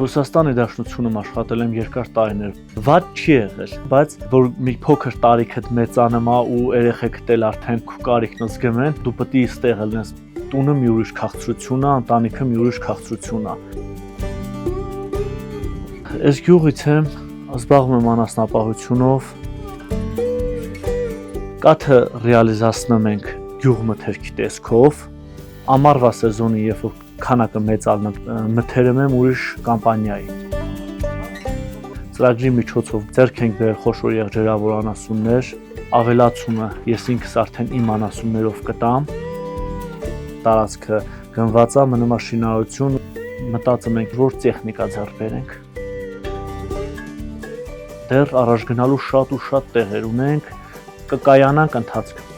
Ռուսաստանի Դաշնությունում աշխատել եմ երկար տարիներ։ Վատ չի եղել, բայց որ մի փոքր տարիքդ մեծանա ու երեխեքդ էլ արդեն քո կարիքն զգում են, դու պետք է ստեղ լինես։ Տունը մի ուրիշ քաղցրություն է, ընտանիքը մի ուրիշ քաղցրություն է։ Ես գյուղից եմ, զբաղվում եմ անասնապահությունով։ Կաթը ռեալիզացնում ենք գյուղմթերքի տեսքով։ Ամառվա սեզոնի, երբ որ քանակը մեծանում մթերում եմ ուրիշ կամպանիայի։ Ծրագրի միջոցով ձեռք ենք բերել խոշոր եղջերավոր անասուններ, ավելացումը ես ինքս արդեն իմ անասուններով կտամ։ Տարածքը գնված է, մնում է շինարարություն, մտածում ենք, որ տեխնիկա ձեռք բերենք։ Դեռ առաջ գնալու շատ ու շատ տեղեր ունենք, կկայանանք ընթացքում։